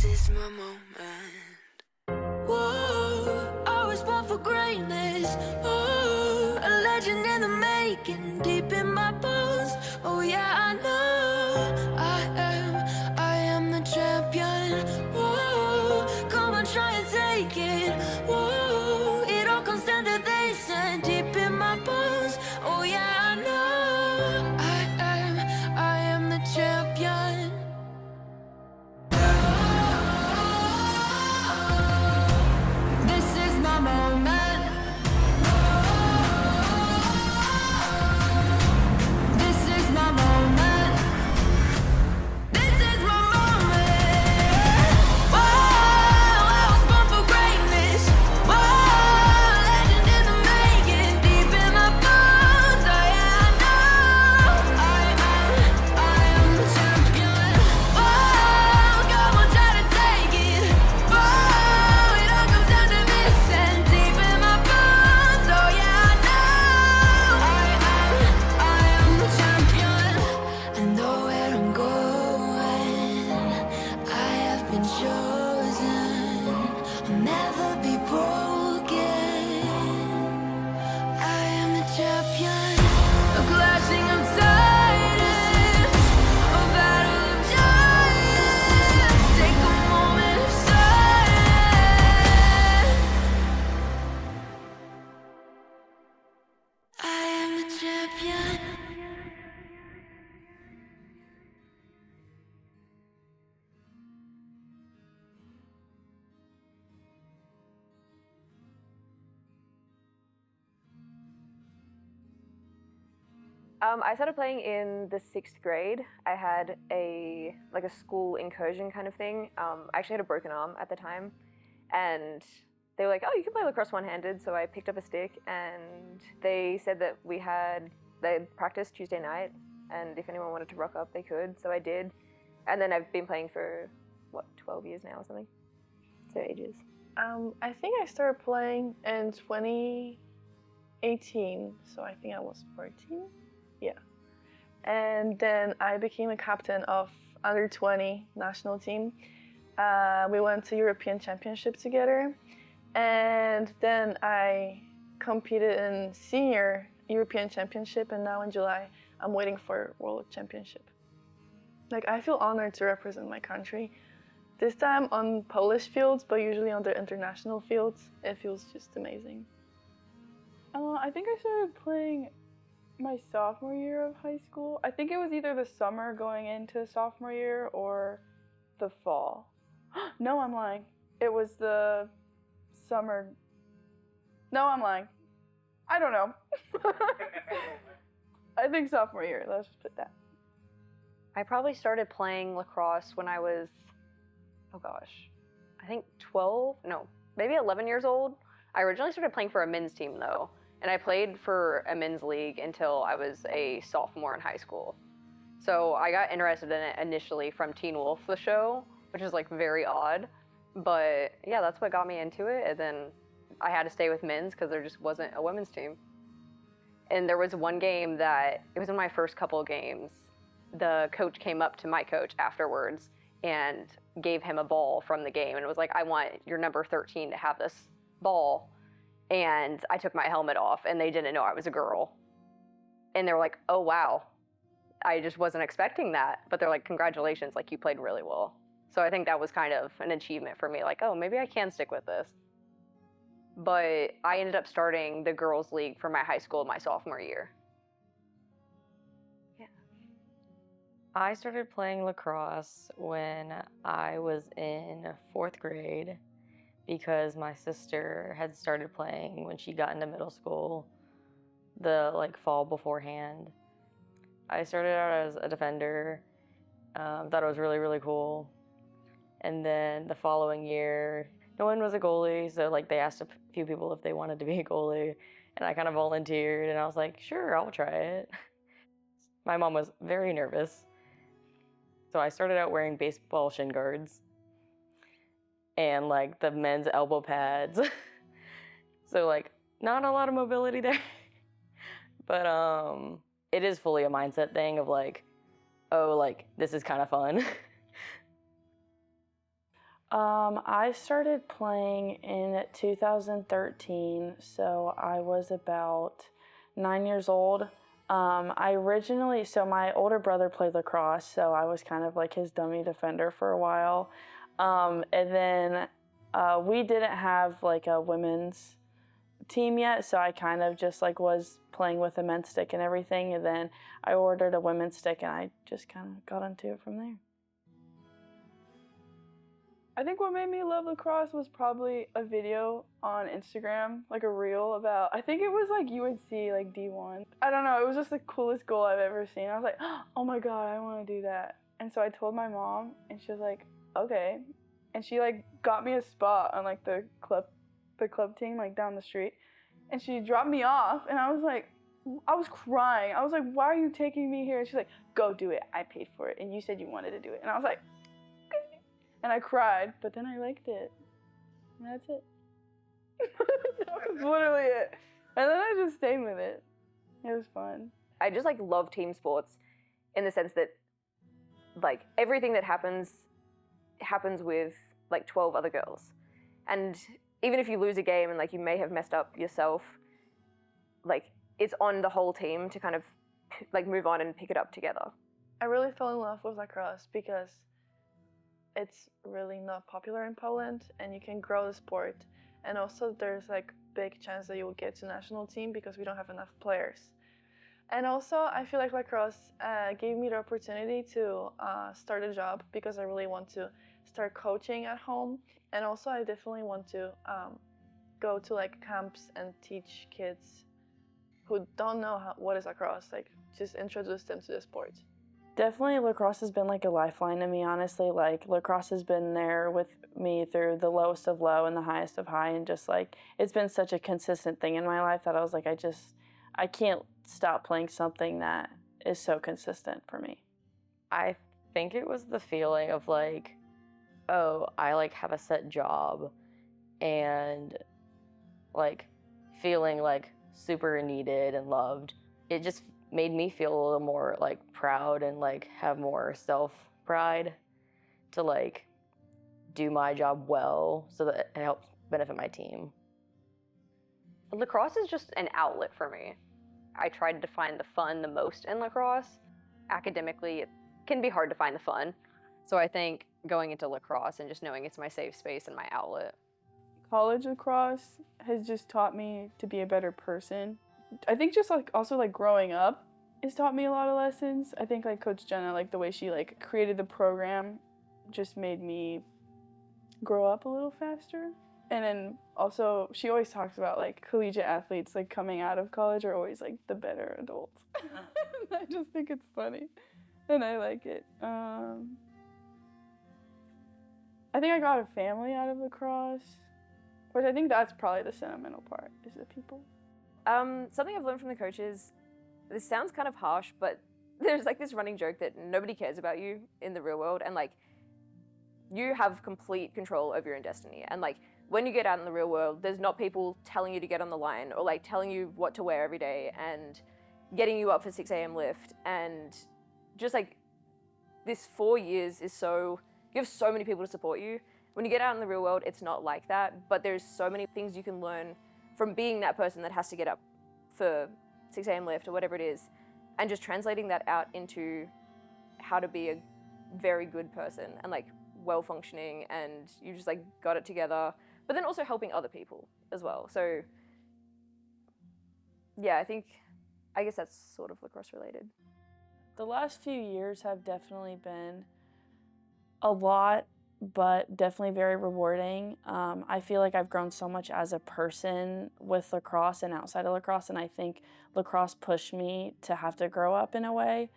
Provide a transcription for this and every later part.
This is my moment. Whoa, I was born for greatness. Oh, a legend in the making, deep in my bones. Oh yeah, I know I am the champion. Whoa, come on, try and take it. Whoa, it all comes down to this and deep in my bones. Oh yeah, I know I am the champion. This is my moment. This is my moment. This is my moment. Whoa, I was born for greatness. Whoa, legend in the making, deep in my bones. Oh yeah, I know I am the champion. Whoa, come on, try to take it. Whoa, it all comes down to this and deep in my bones. Oh yeah, I know I am the champion. And know where I'm going. I have been chosen. I'll never be broken. I am the champion. A clashing of titans, a battle of giants. Take a moment of silence. I am the champion. I started playing in the 6th grade. I had a school incursion kind of thing. I actually had a broken arm at the time, and they were like, "Oh, you can play lacrosse one-handed." So I picked up a stick, and they said that they'd practice Tuesday night, and if anyone wanted to rock up, they could. So I did, and then I've been playing for 12 years now or something. So ages. I think I started playing in 2018, so I think I was 14. Yeah. And then I became a captain of under 20 national team. We went to European Championship together, and then I competed in senior European Championship, and now in July I'm waiting for World Championship. I feel honored to represent my country. This time on Polish fields, but usually on the international fields. It feels just amazing. I think I started playing my sophomore year of high school. I think it was either the summer going into sophomore year or the fall. No, I'm lying. It was the summer. No, I'm lying. I don't know. I think sophomore year. Let's just put that. I probably started playing lacrosse when I was, I think 12, no, maybe 11 years old. I originally started playing for a men's team though, and I played for a men's league until I was a sophomore in high school. So I got interested in it initially from Teen Wolf, the show, which is very odd. But yeah, that's what got me into it. And then I had to stay with men's because there just wasn't a women's team. And there was one game that, it was in my first couple games, the coach came up to my coach afterwards and gave him a ball from the game. And it was like, "I want your number 13 to have this ball." And I took my helmet off, and they didn't know I was a girl. And they were like, "Oh, wow." I just wasn't expecting that. But they're like, "Congratulations, you played really well." So I think that was kind of an achievement for me, oh, maybe I can stick with this. But I ended up starting the girls' league for my high school my sophomore year. Yeah. I started playing lacrosse when I was in 4th grade because my sister had started playing when she got into middle school, the fall beforehand. I started out as a defender, thought it was really, really cool. And then the following year, no one was a goalie, so they asked a few people if they wanted to be a goalie, and I kind of volunteered, and I was like, sure, I'll try it. My mom was very nervous, so I started out wearing baseball shin guards and the men's elbow pads. So not a lot of mobility there, but it is fully a mindset thing of oh, this is kind of fun. I started playing in 2013, so I was about 9 years old. So my older brother played lacrosse, so I was kind of like his dummy defender for a while. And then we didn't have like a women's team yet, so I kind of just like was playing with a men's stick and everything. And then I ordered a women's stick, and I just kind of got into it from there. I think what made me love lacrosse was probably a video on Instagram, like a reel about, I think it was like UNC, like D1. I don't know, it was just the coolest goal I've ever seen. I was like, oh my God, I want to do that. And so I told my mom, and she was like, okay. And she like got me a spot on like the club team, like down the street. And she dropped me off, and I was crying. I was like, why are you taking me here? And she's like, go do it. I paid for it, and you said you wanted to do it. And I was like, and I cried, but then I liked it. And that's it. That was literally it. And then I just stayed with it. It was fun. I just like love team sports in the sense that like everything that happens with like 12 other girls. And even if you lose a game and like you may have messed up yourself, like it's on the whole team to kind of like move on and pick it up together. I really fell in love with lacrosse because it's really not popular in Poland, and you can grow the sport. And also there's like big chance that you will get to national team because we don't have enough players. And also I feel like lacrosse gave me the opportunity to start a job because I really want to start coaching at home. And also I definitely want to go to like camps and teach kids who don't know what is lacrosse, like just introduce them to the sport. Definitely lacrosse has been like a lifeline to me, honestly. Like lacrosse has been there with me through the lowest of low and the highest of high, and just like it's been such a consistent thing in my life that I was like, I can't stop playing something that is so consistent for me. I think it was the feeling of like, oh, I like have a set job, and like feeling like super needed and loved. It just made me feel a little more like proud and like have more self-pride to like do my job well so that it helps benefit my team. Lacrosse is just an outlet for me. I tried to find the fun the most in lacrosse. Academically, it can be hard to find the fun. So I think going into lacrosse and just knowing it's my safe space and my outlet. College lacrosse has just taught me to be a better person. I think just like also like growing up has taught me a lot of lessons. I think like Coach Jenna, like the way she like created the program just made me grow up a little faster. And then also she always talks about like collegiate athletes like coming out of college are always like the better adults. I just think it's funny and I like it. I think I got a family out of lacrosse, which I think that's probably the sentimental part, is the people. Something I've learned from the coaches, this sounds kind of harsh, but there's like this running joke that nobody cares about you in the real world, and like you have complete control over your own destiny. And like when you get out in the real world, there's not people telling you to get on the line or like telling you what to wear every day and getting you up for 6 a.m. lift. And just like this 4 years is so, you have so many people to support you. When you get out in the real world, it's not like that, but there's so many things you can learn from being that person that has to get up for 6 a.m. lift or whatever it is, and just translating that out into how to be a very good person and like well-functioning, and you just like got it together, but then also helping other people as well. So yeah, I guess that's sort of lacrosse related. The last few years have definitely been a lot, but definitely very rewarding. I feel like I've grown so much as a person with lacrosse and outside of lacrosse, and I think lacrosse pushed me to have to grow up in a way,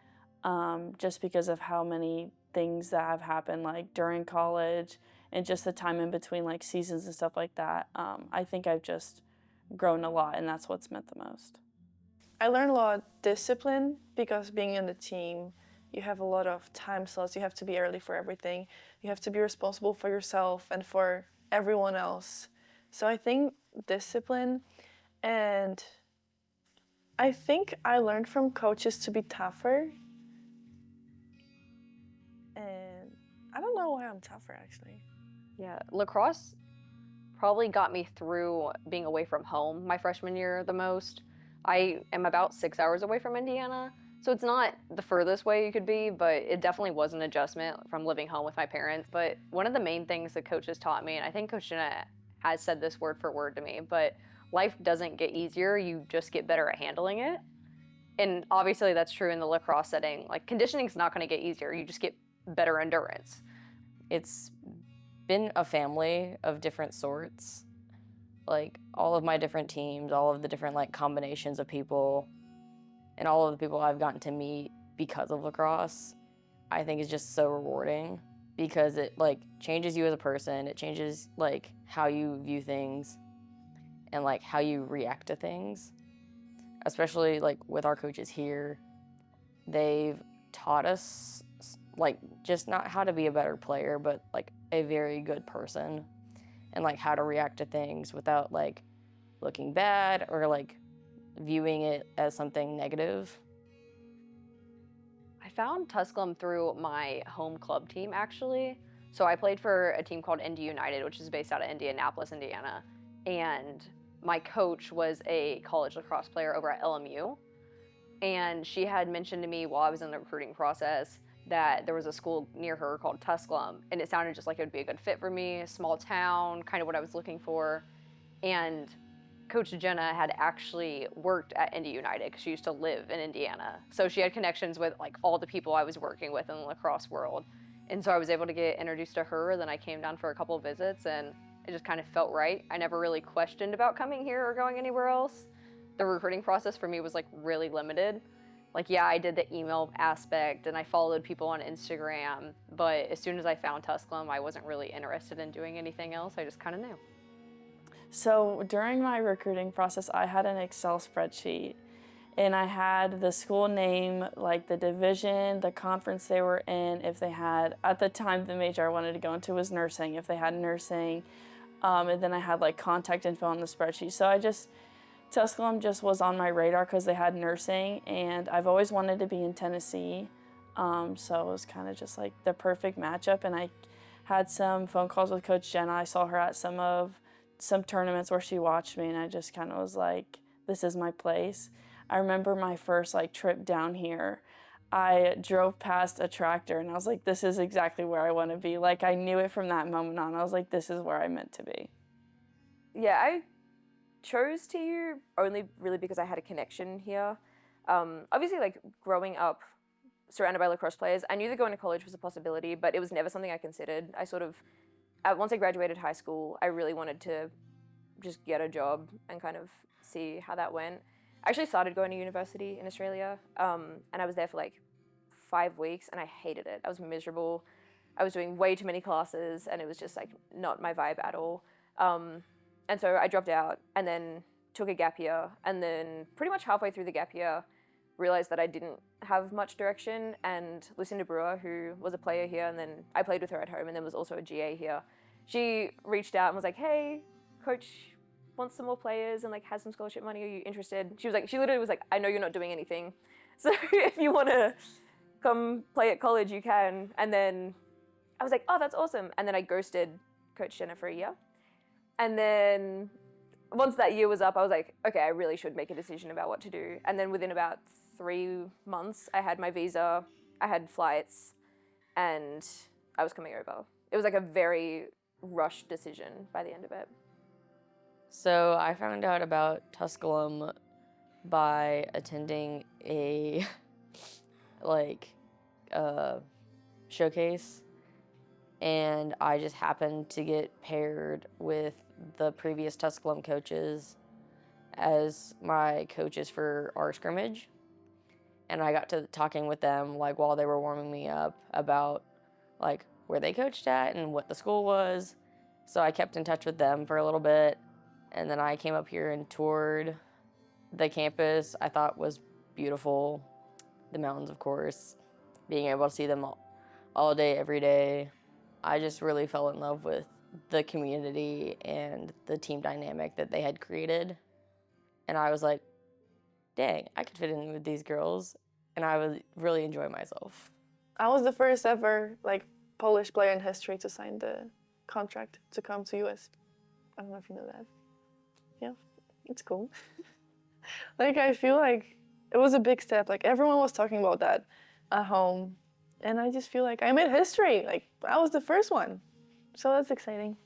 just because of how many things that have happened like during college and just the time in between like seasons and stuff like that. I think I've just grown a lot, and that's what's meant the most. I learned a lot of discipline because being in the team, you have a lot of time slots. You have to be early for everything. You have to be responsible for yourself and for everyone else. So I think discipline, and I think I learned from coaches to be tougher. And I don't know why I'm tougher, actually. Yeah, lacrosse probably got me through being away from home my freshman year the most. I am about 6 hours away from Indiana, so it's not the furthest way you could be, but it definitely was an adjustment from living home with my parents. But one of the main things the coaches taught me, and I think Coach Jenna has said this word for word to me, but life doesn't get easier, you just get better at handling it. And obviously that's true in the lacrosse setting. Like, conditioning's not going to get easier, you just get better endurance. It's been a family of different sorts. Like, all of my different teams, all of the different like combinations of people, and all of the people I've gotten to meet because of lacrosse, I think is just so rewarding because it like changes you as a person. It changes like how you view things and like how you react to things. Especially like with our coaches here, they've taught us like just not how to be a better player, but like a very good person, and like how to react to things without like looking bad or like viewing it as something negative. I found Tusculum through my home club team, actually. So I played for a team called Indy United, which is based out of Indianapolis, Indiana. And my coach was a college lacrosse player over at LMU. And she had mentioned to me while I was in the recruiting process that there was a school near her called Tusculum. And it sounded just like it would be a good fit for me, small town, kind of what I was looking for. And Coach Jenna had actually worked at Indy United because she used to live in Indiana. So she had connections with like all the people I was working with in the lacrosse world. And so I was able to get introduced to her. Then I came down for a couple of visits and it just kind of felt right. I never really questioned about coming here or going anywhere else. The recruiting process for me was like really limited. Like, yeah, I did the email aspect and I followed people on Instagram, but as soon as I found Tusculum, I wasn't really interested in doing anything else. I just kind of knew. So during my recruiting process, I had an Excel spreadsheet and I had the school name, like the division, the conference they were in, if they had, at the time the major I wanted to go into was nursing, if they had nursing, and then I had like contact info on the spreadsheet. So Tusculum just was on my radar because they had nursing, and I've always wanted to be in Tennessee, so it was kind of just like the perfect matchup. And I had some phone calls with Coach Jenna. I saw her at some tournaments where she watched me, and I just kind of was like, this is my place. I remember my first like trip down here. I drove past a tractor and I was like, this is exactly where I want to be. Like, I knew it from that moment on. I was like, this is where I meant to be. Yeah, I chose TU only really because I had a connection here. Obviously, like growing up surrounded by lacrosse players, I knew that going to college was a possibility, but it was never something I considered. I sort of, once I graduated high school, I really wanted to just get a job and kind of see how that went. I actually started going to university in Australia, and I was there for like 5 weeks, and I hated it. I was miserable. I was doing way too many classes, and it was just like not my vibe at all. And so I dropped out and then took a gap year, and then pretty much halfway through the gap year, realized that I didn't have much direction, and Lucinda Brewer, who was a player here, and then I played with her at home, and then was also a GA here. She reached out and was like, hey, coach wants some more players and like has some scholarship money, are you interested? She literally was like, I know you're not doing anything, so if you want to come play at college, you can. And then I was like, oh, that's awesome. And then I ghosted Coach Jenna for a year. And then once that year was up, I was like, okay, I really should make a decision about what to do. And then within about 3 months, I had my visa, I had flights, and I was coming over. It was like a very rushed decision by the end of it. So I found out about Tusculum by attending a showcase, and I just happened to get paired with the previous Tusculum coaches as my coaches for our scrimmage, and I got to talking with them like while they were warming me up about like where they coached at and what the school was. So I kept in touch with them for a little bit. And then I came up here and toured the campus. I thought was beautiful. The mountains, of course. Being able to see them all day, every day. I just really fell in love with the community and the team dynamic that they had created. And I was like, dang, I could fit in with these girls. And I would really enjoy myself. I was the first ever like Polish player in history to sign the contract to come to US. I don't know if you know that. Yeah, it's cool. Like, I feel like it was a big step. Like, everyone was talking about that at home. And I just feel like I made history. Like, I was the first one. So that's exciting.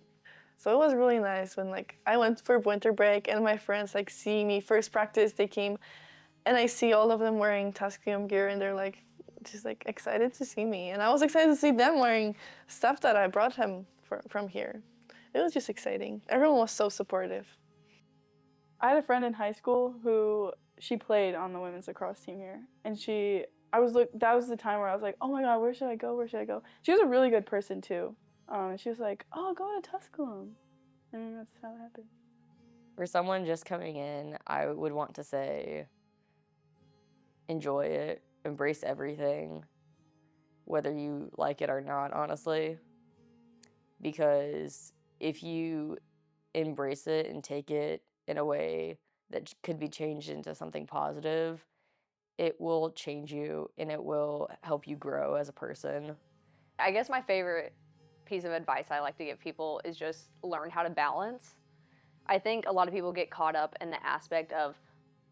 So it was really nice when, like, I went for winter break and my friends, like, see me first practice. They came and I see all of them wearing Tusculum gear and they're, like, just, like, excited to see me. And I was excited to see them wearing stuff that I brought them from here. It was just exciting. Everyone was so supportive. I had a friend in high school who she played on the women's lacrosse team here, and that was the time where I was like, oh my god, where should I go? Where should I go? She was a really good person too, and she was like, oh, go to Tusculum, and that's how it happened. For someone just coming in, I would want to say, enjoy it, embrace everything, whether you like it or not, honestly. Because if you embrace it and take it in a way that could be changed into something positive, it will change you and it will help you grow as a person. I guess my favorite piece of advice I like to give people is just learn how to balance. I think a lot of people get caught up in the aspect of,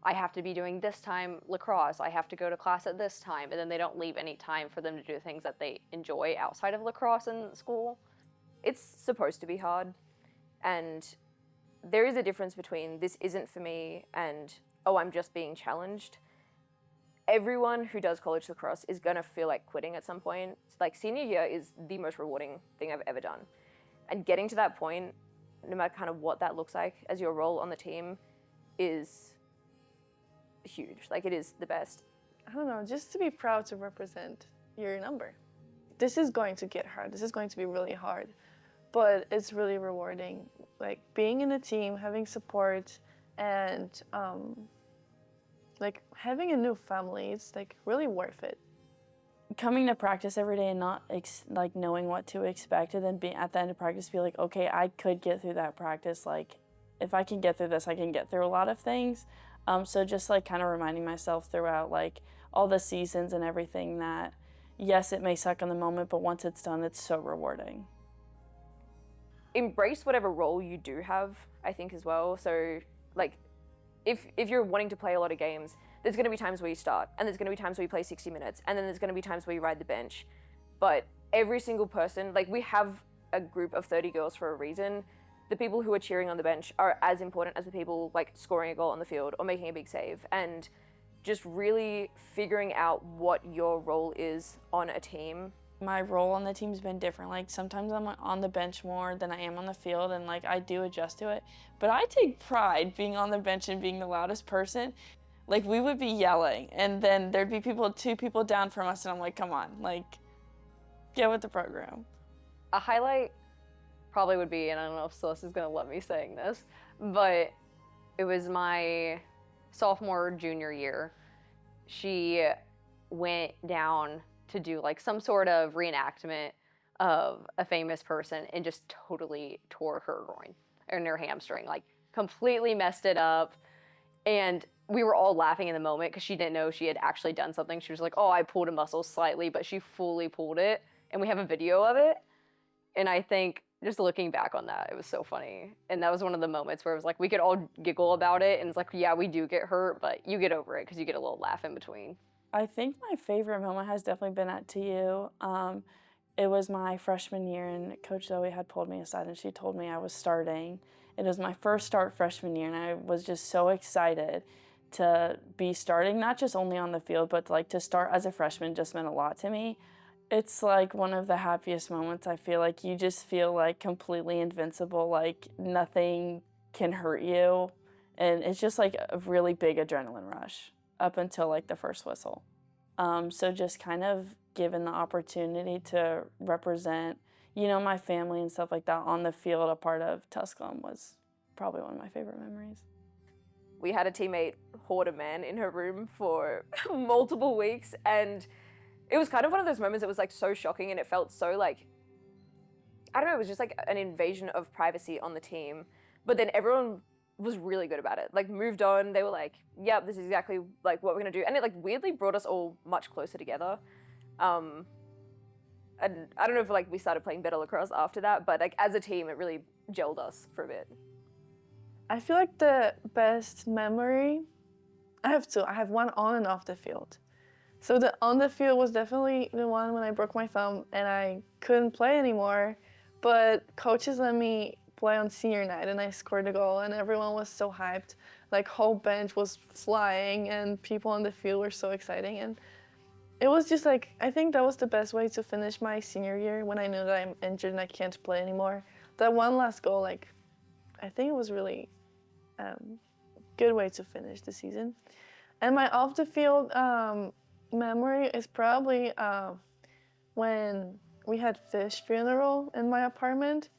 I have to be doing this time lacrosse, I have to go to class at this time, and then they don't leave any time for them to do things that they enjoy outside of lacrosse in school. It's supposed to be hard, and there is a difference between this isn't for me and, oh, I'm just being challenged. Everyone who does college lacrosse is going to feel like quitting at some point. Like, senior year is the most rewarding thing I've ever done. And getting to that point, no matter kind of what that looks like as your role on the team, is huge. Like, it is the best. I don't know, just to be proud to represent your number. This is going to get hard. This is going to be really hard. But it's really rewarding. Like, being in a team, having support, and like, having a new family, it's, like, really worth it. Coming to practice every day and not like knowing what to expect, and then being at the end of practice, be like, okay, I could get through that practice. Like, if I can get through this, I can get through a lot of things. So just, like, kind of reminding myself throughout, like, all the seasons and everything that, yes, it may suck in the moment, but once it's done, it's so rewarding. Embrace whatever role you do have, I think, as well. So, like, if you're wanting to play a lot of games, there's going to be times where you start, and there's going to be times where you play 60 minutes, and then there's going to be times where you ride the bench. But every single person, like, we have a group of 30 girls for a reason. The people who are cheering on the bench are as important as the people, like, scoring a goal on the field or making a big save. And just really figuring out what your role is on a team. My role on the team's been different. Like, sometimes I'm on the bench more than I am on the field, and, like, I do adjust to it. But I take pride being on the bench and being the loudest person. Like, we would be yelling, and then there'd be two people down from us, and I'm like, come on, like, get with the program. A highlight probably would be, and I don't know if Celeste is going to let me saying this, but it was my sophomore, junior year. She went down to do, like, some sort of reenactment of a famous person and just totally tore her groin and her hamstring, like, completely messed it up. And we were all laughing in the moment because she didn't know she had actually done something. She was like, oh, I pulled a muscle slightly, but she fully pulled it. And we have a video of it. And I think just looking back on that, it was so funny. And that was one of the moments where it was like, we could all giggle about it. And it's like, yeah, we do get hurt, but you get over it because you get a little laugh in between. I think my favorite moment has definitely been at TU. It was my freshman year, and Coach Zoe had pulled me aside, and she told me I was starting. It was my first start freshman year, and I was just so excited to be starting, not just only on the field, but, like, to start as a freshman just meant a lot to me. It's, like, one of the happiest moments. I feel like you just feel, like, completely invincible, like nothing can hurt you. And it's just, like, a really big adrenaline rush up until, like, the first whistle. So just kind of given the opportunity to represent, you know, my family and stuff like that on the field, a part of Tusculum, was probably one of my favorite memories. We had a teammate hoard a man in her room for multiple weeks, and it was kind of one of those moments that was, like, so shocking, and it felt so, like, I don't know, it was just like an invasion of privacy on the team. But then everyone was really good about it, like, moved on. They were like, yep, this is exactly, like, what we're gonna do. And it, like, weirdly brought us all much closer together. and I don't know if like we started playing better lacrosse after that, but like as a team, it really gelled us for a bit. I feel like the best memory, I have two. I have one on and off the field. So the on the field was definitely the one when I broke my thumb and I couldn't play anymore, but coaches let me play on senior night and I scored a goal and everyone was so hyped. Like whole bench was flying and people on the field were so exciting, and it was just like, I think that was the best way to finish my senior year when I knew that I'm injured and I can't play anymore. That one last goal, like, I think it was really good way to finish the season. And my off the field memory is probably when we had fish funeral in my apartment.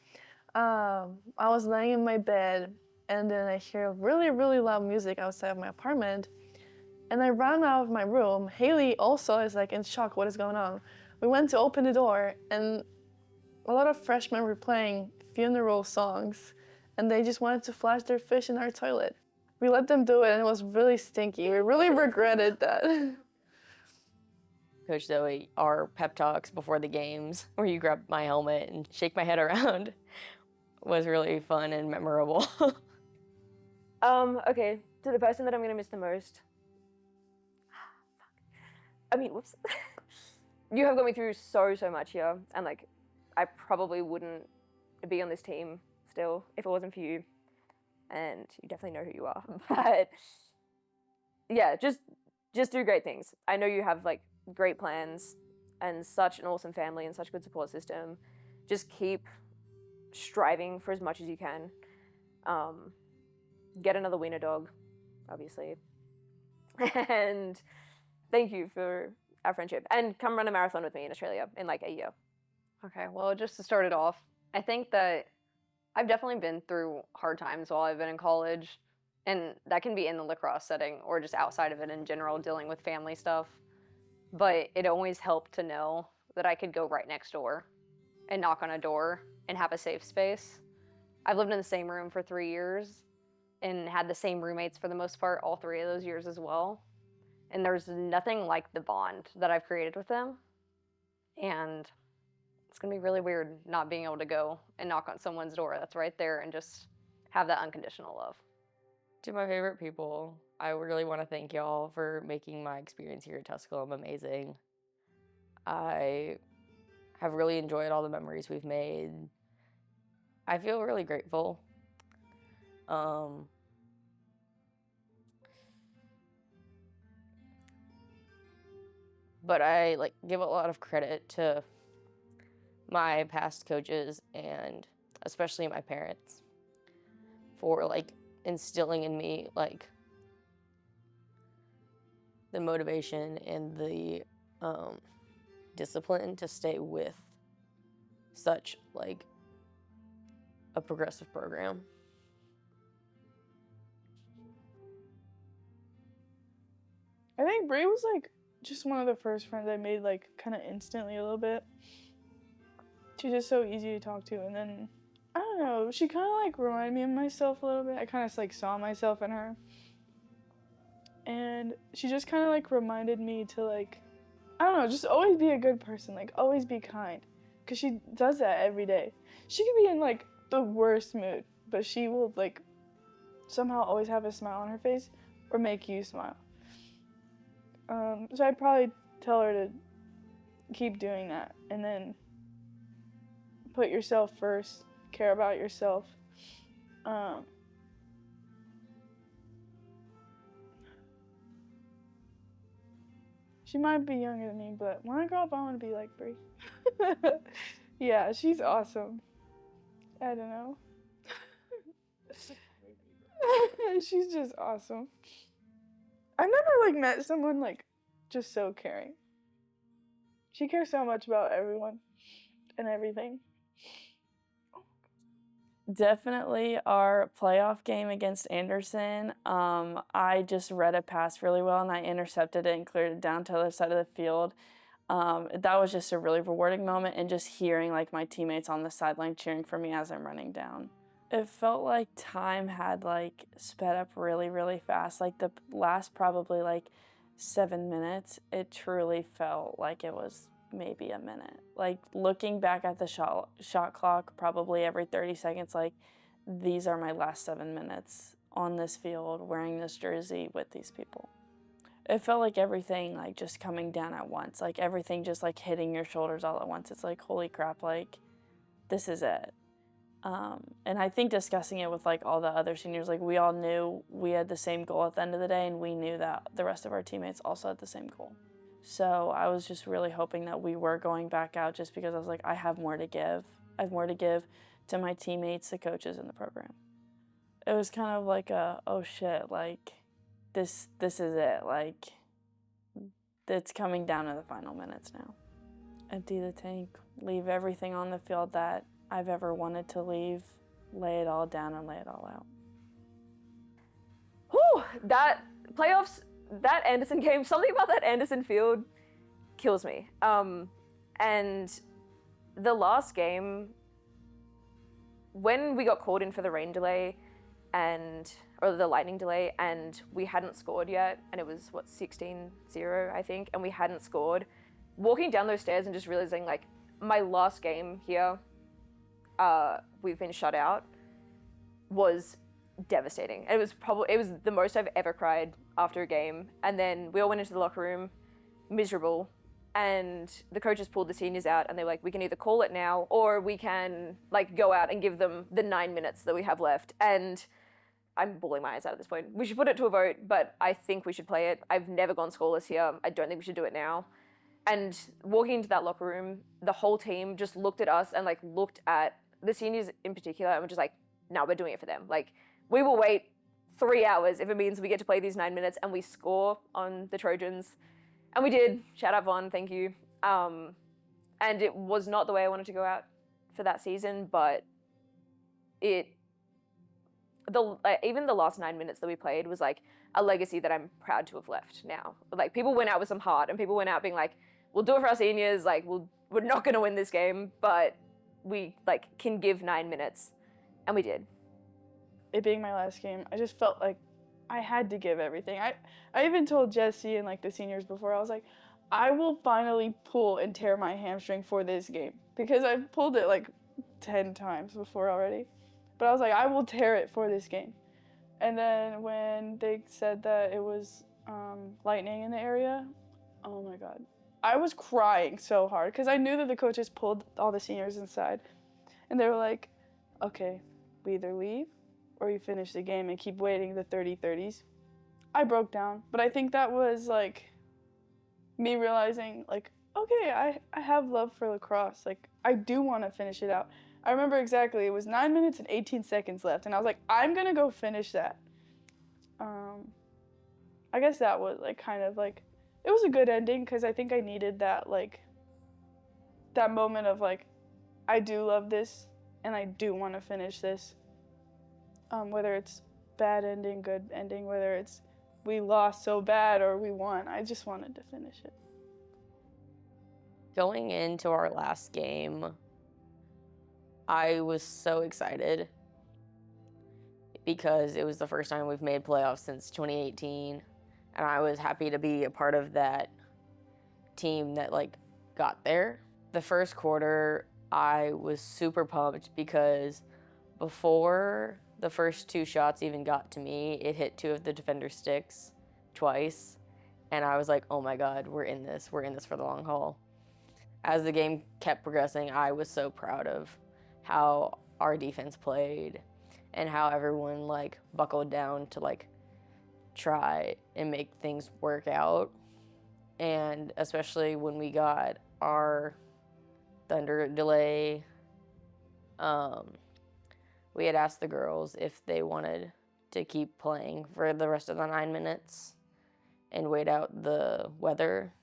I was laying in my bed and then I hear really, really loud music outside of my apartment. And I ran out of my room. Haley also is like in shock, what is going on? We went to open the door and a lot of freshmen were playing funeral songs and they just wanted to flash their fish in our toilet. We let them do it and it was really stinky. We really regretted that. Coach Zoe, our pep talks before the games, where you grab my helmet and shake my head around, was really fun and memorable. Okay, to the person that I'm gonna miss the most. I mean, whoops. You have got me through so much here, and like, I probably wouldn't be on this team still if it wasn't for you. And you definitely know who you are. But yeah, just do great things. I know you have like great plans and such an awesome family and such good support system. Just keep striving for as much as you can. Get another wiener dog, obviously. And thank you for our friendship. And come run a marathon with me in Australia in like a year. Okay, well, just to start it off, I think that I've definitely been through hard times while I've been in college, and that can be in the lacrosse setting or just outside of it in general, dealing with family stuff. But it always helped to know that I could go right next door and knock on a door and have a safe space. I've lived in the same room for 3 years and had the same roommates for the most part all 3 of those years as well. And there's nothing like the bond that I've created with them. And it's gonna be really weird not being able to go and knock on someone's door that's right there and just have that unconditional love. To my favorite people, I really want to thank y'all for making my experience here at Tusculum amazing. I have really enjoyed all the memories we've made. I feel really grateful. But I give a lot of credit to my past coaches and especially my parents for instilling in me the motivation and the discipline to stay with such a progressive program. I think Brie was just one of the first friends I made kind of instantly a little bit. She's just so easy to talk to, and then I don't know, she kind of reminded me of myself a little bit. I kind of saw myself in her, and she just kind of reminded me to I don't know, just always be a good person, always be kind, because she does that every day. She could be in the worst mood, but she will somehow always have a smile on her face or make you smile. So I'd probably tell her to keep doing that, and then put yourself first, care about yourself. She might be younger than me, but when I grow up, I want to be like Brie. Yeah, she's awesome. I don't know. She's just awesome. I've never met someone just so caring. She cares so much about everyone and everything. Definitely our playoff game against Anderson. I just read a pass really well and I intercepted it and cleared it down to the other side of the field. That was just a really rewarding moment, and just hearing my teammates on the sideline cheering for me as I'm running down. It felt like time had sped up really, really fast. The last probably 7 minutes, it truly felt like it was maybe a minute. Like, looking back at the shot clock probably every 30 seconds, like, these are my last 7 minutes on this field wearing this jersey with these people. It felt like everything, like, just coming down at once, like everything just like hitting your shoulders all at once. It's like, holy crap, like, this is it. And I think discussing it with like all the other seniors, like, we all knew we had the same goal at the end of the day, and we knew that the rest of our teammates also had the same goal. So I was just really hoping that we were going back out, just because I was like, I have more to give. I have more to give to my teammates, the coaches, and the program. It was kind of like a, oh shit, like, this is it. Like, it's coming down to the final minutes now. Empty the tank, leave everything on the field that I've ever wanted to leave, lay it all down and lay it all out. Whew, that playoffs, that Anderson game, something about that Anderson field kills me. And the last game, when we got called in for the rain delay or the lightning delay, and we hadn't scored yet, and it was 16-0, I think, and we hadn't scored, walking down those stairs and just realizing, like, my last game here, we've been shut out, was devastating. It was the most I've ever cried after a game. And then we all went into the locker room, miserable, and the coaches pulled the seniors out, and they were like, we can either call it now, or we can, like, go out and give them the 9 minutes that we have left. And I'm bawling my eyes out at this point. We should put it to a vote, but I think we should play it. I've never gone scoreless here. I don't think we should do it now. And walking into that locker room, the whole team just looked at us and, like, looked at the seniors in particular, and we're just like, no, we're doing it for them. Like, we will wait 3 hours if it means we get to play these 9 minutes and we score on the Trojans. And we did. Shout out Vaughn, thank you. And it was not the way I wanted to go out for that season, but even the last 9 minutes that we played was like a legacy that I'm proud to have left now. Like, people went out with some heart, and people went out being like, we'll do it for our seniors, like, we're not gonna win this game, but we, like, can give 9 minutes, and we did. It being my last game, I just felt like I had to give everything. I even told Jesse and, like, the seniors before, I was like, I will finally pull and tear my hamstring for this game, because I've pulled it like 10 times before already. But I was like, I will tear it for this game. And then when they said that it was lightning in the area, oh my God. I was crying so hard, because I knew that the coaches pulled all the seniors inside. And they were like, okay, we either leave or you finish the game and keep waiting the 30-30s. I broke down, but I think that was like me realizing, like, okay, I have love for lacrosse. Like, I do want to finish it out. I remember exactly, it was 9 minutes and 18 seconds left, and I was like, I'm gonna go finish that. I guess that was like kind of like, it was a good ending, because I think I needed that, like, that moment of like, I do love this and I do want to finish this. Whether it's bad ending, good ending, whether it's we lost so bad or we won, I just wanted to finish it. Going into our last game, I was so excited because it was the first time we've made playoffs since 2018, and I was happy to be a part of that team that, like, got there. The first quarter, I was super pumped because before the first 2 shots even got to me, it hit 2 of the defender's sticks twice, and I was like, oh my God, we're in this for the long haul. As the game kept progressing, I was so proud of how our defense played and how everyone, like, buckled down to, like, try and make things work out. And especially when we got our thunder delay, we had asked the girls if they wanted to keep playing for the rest of the 9 minutes and wait out the weather.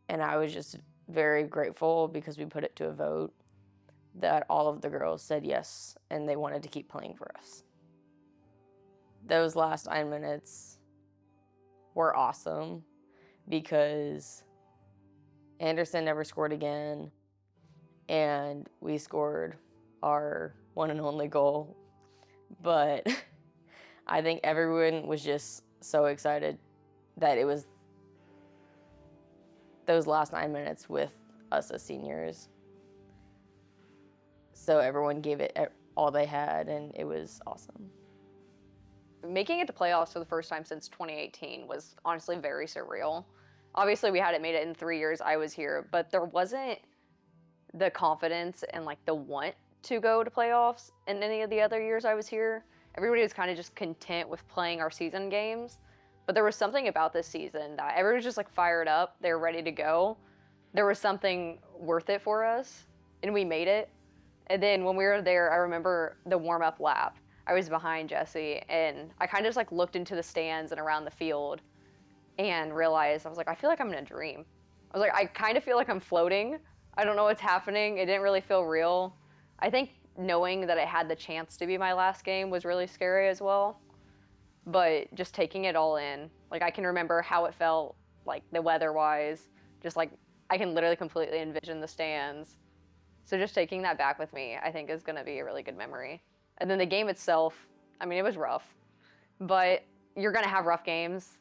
And I was just very grateful, because we put it to a vote, that all of the girls said yes and they wanted to keep playing for us. Those last 9 minutes were awesome because Anderson never scored again, and we scored our one and only goal. But I think everyone was just so excited that it was those last 9 minutes with us as seniors. So everyone gave it all they had, and it was awesome. Making it to playoffs for the first time since 2018 was honestly very surreal. Obviously, we hadn't made it in 3 years I was here, but there wasn't the confidence and like the want to go to playoffs in any of the other years I was here. Everybody was kind of just content with playing our season games. But there was something about this season that everybody was just like fired up. They were ready to go. There was something worth it for us, and we made it. And then when we were there, I remember the warm-up lap. I was behind Jesse, and I kind of just like looked into the stands and around the field and realized, I was like, I feel like I'm in a dream. I was like, I kind of feel like I'm floating. I don't know what's happening. It didn't really feel real. I think knowing that it had the chance to be my last game was really scary as well. But just taking it all in, like I can remember how it felt, like the weather-wise, just like I can literally completely envision the stands. So just taking that back with me, I think is gonna be a really good memory. And then the game itself, I mean, it was rough, but you're gonna have rough games.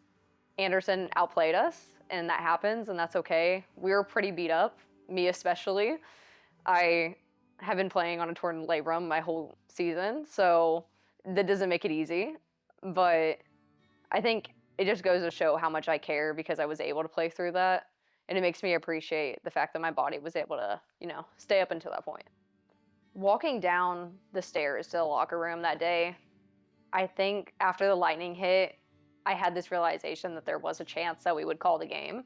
Anderson outplayed us, and that happens, and that's okay. We were pretty beat up, me especially. I have been playing on a torn labrum my whole season, so that doesn't make it easy. But I think it just goes to show how much I care because I was able to play through that. And it makes me appreciate the fact that my body was able to, stay up until that point. Walking down the stairs to the locker room that day, I think after the lightning hit, I had this realization that there was a chance that we would call the game.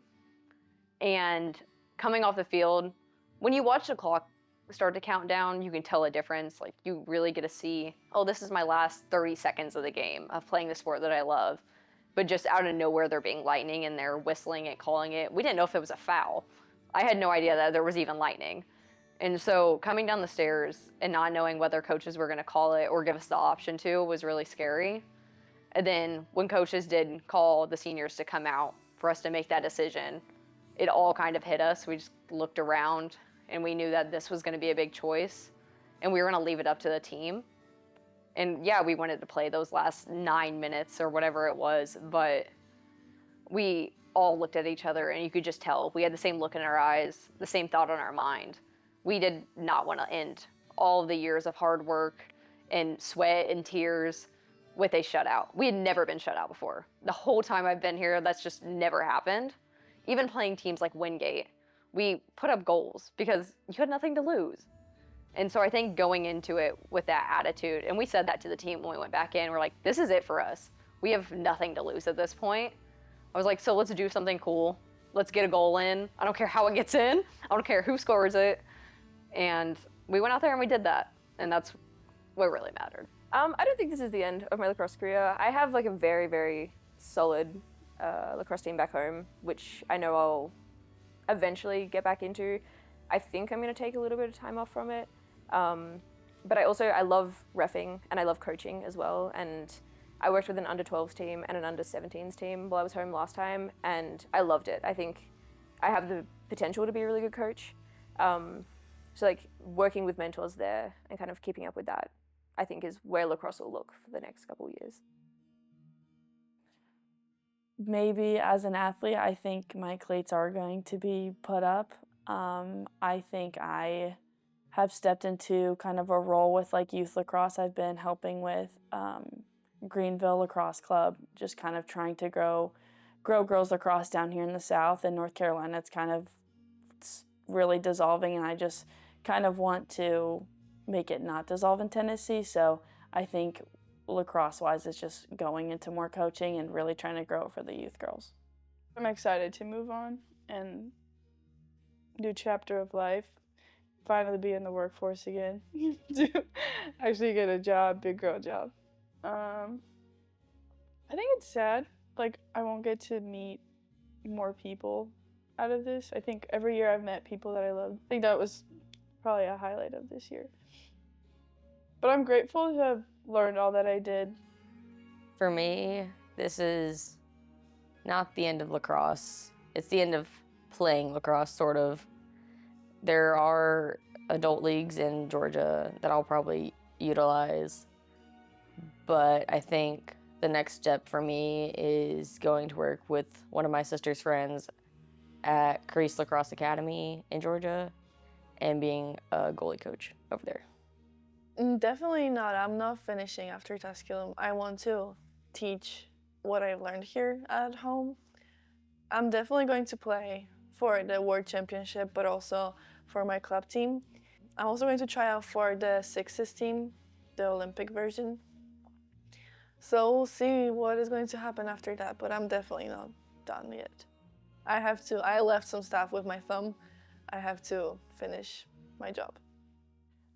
And coming off the field, when you watch the clock start to count down, you can tell a difference. Like you really get to see, oh, this is my last 30 seconds of the game of playing the sport that I love. But just out of nowhere, they're being lightning and they're whistling it, calling it. We didn't know if it was a foul. I had no idea that there was even lightning. And so coming down the stairs and not knowing whether coaches were going to call it or give us the option to was really scary. And then when coaches did call the seniors to come out for us to make that decision, it all kind of hit us. We just looked around and we knew that this was going to be a big choice and we were going to leave it up to the team. And yeah, we wanted to play those last 9 minutes or whatever it was, but we all looked at each other and you could just tell we had the same look in our eyes, the same thought on our mind. We did not want to end all of the years of hard work and sweat and tears with a shutout. We had never been shut out before. The whole time I've been here, that's just never happened. Even playing teams like Wingate, we put up goals because you had nothing to lose. And so I think going into it with that attitude, and we said that to the team when we went back in, we're like, this is it for us. We have nothing to lose at this point. I was like, so let's do something cool. Let's get a goal in. I don't care how it gets in. I don't care who scores it. And we went out there and we did that. And that's what really mattered. I don't think this is the end of my lacrosse career. I have like a very, very solid lacrosse team back home, which I know I'll eventually get back into. I think I'm going to take a little bit of time off from it. But I love reffing and I love coaching as well. And I worked with an under 12s team and an under 17s team while I was home last time, and I loved it. I think I have the potential to be a really good coach. So like working with mentors there and kind of keeping up with that, I think is where lacrosse will look for the next couple of years. Maybe as an athlete, I think my cleats are going to be put up. I think I have stepped into kind of a role with like youth lacrosse. I've been helping with Greenville Lacrosse Club, just kind of trying to grow girls lacrosse down here in the South. In North Carolina, it's kind of really dissolving, and I just kind of want to make it not dissolve in Tennessee. So I think lacrosse-wise, it's just going into more coaching and really trying to grow it for the youth girls. I'm excited to move on and new chapter of life. Finally be in the workforce again. To actually get a job, big girl job. I think it's sad. Like, I won't get to meet more people out of this. I think every year I've met people that I love. I think that was probably a highlight of this year. But I'm grateful to have learned all that I did. For me, this is not the end of lacrosse. It's the end of playing lacrosse, sort of. There are adult leagues in Georgia that I'll probably utilize, but I think the next step for me is going to work with one of my sister's friends at Crease Lacrosse Academy in Georgia and being a goalie coach over there. Definitely not. I'm not finishing after Tusculum. I want to teach what I've learned here at home. I'm definitely going to play for the World Championship, but also for my club team. I'm also going to try out for the sixes team, the Olympic version. So we'll see what is going to happen after that, but I'm definitely not done yet. I left some stuff with my thumb. I have to finish my job.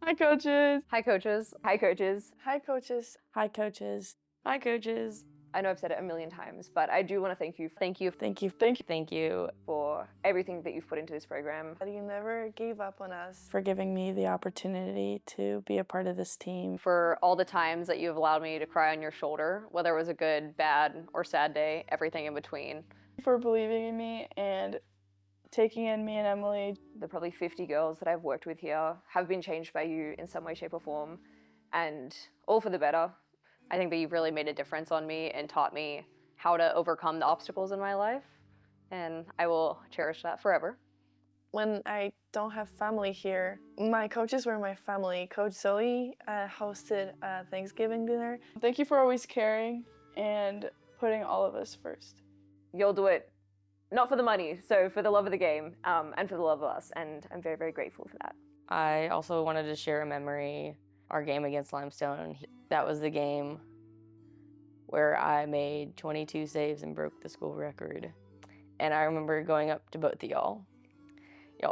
Hi, coaches. Hi, coaches. Hi, coaches. Hi, coaches. Hi, coaches. Hi, coaches. I know I've said it a million times, but I do want to thank you Thank you. Thank you Thank you. for everything that you've put into this program. You never gave up on us. for giving me the opportunity to be a part of this team. For all the times that you've allowed me to cry on your shoulder, whether it was a good, bad, or sad day, everything in between. For believing in me and taking in me and Emily. The probably 50 girls that I've worked with here have been changed by you in some way, shape, or form, and all for the better. I think that you've really made a difference on me and taught me how to overcome the obstacles in my life, and I will cherish that forever. When I don't have family here, my coaches were my family. Coach Zoe hosted a Thanksgiving dinner. Thank you for always caring and putting all of us first. You'll do it not for the money, so for the love of the game and for the love of us, and I'm very, very grateful for that. I also wanted to share a memory, our game against Limestone. That was the game where I made 22 saves and broke the school record. And I remember going up to both of y'all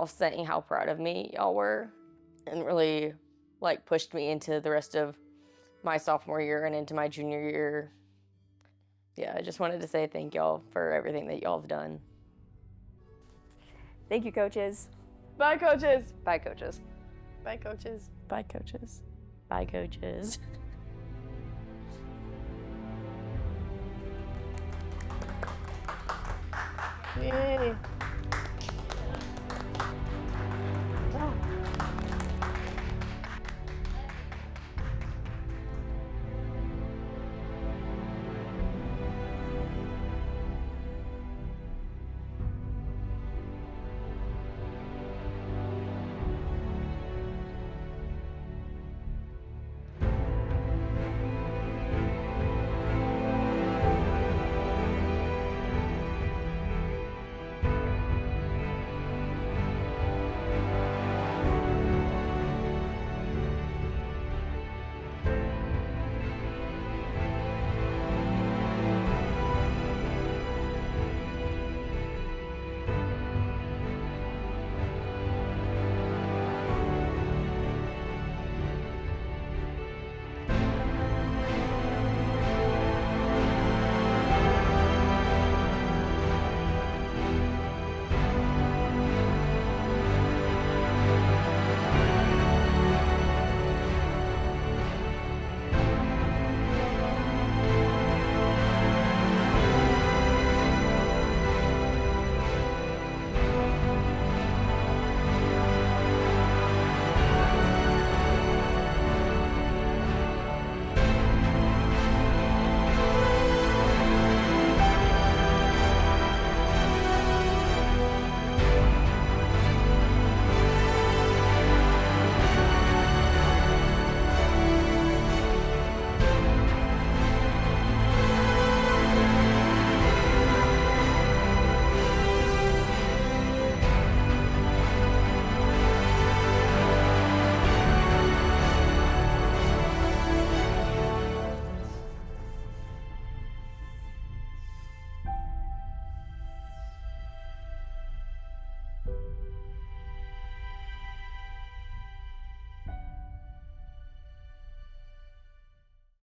saying how proud of me y'all were, and really pushed me into the rest of my sophomore year and into my junior year. Yeah, I just wanted to say thank y'all for everything that y'all have done. Thank you, coaches. Bye, coaches. Bye, coaches. Bye, coaches. Bye, coaches. Bye, coaches. Yay.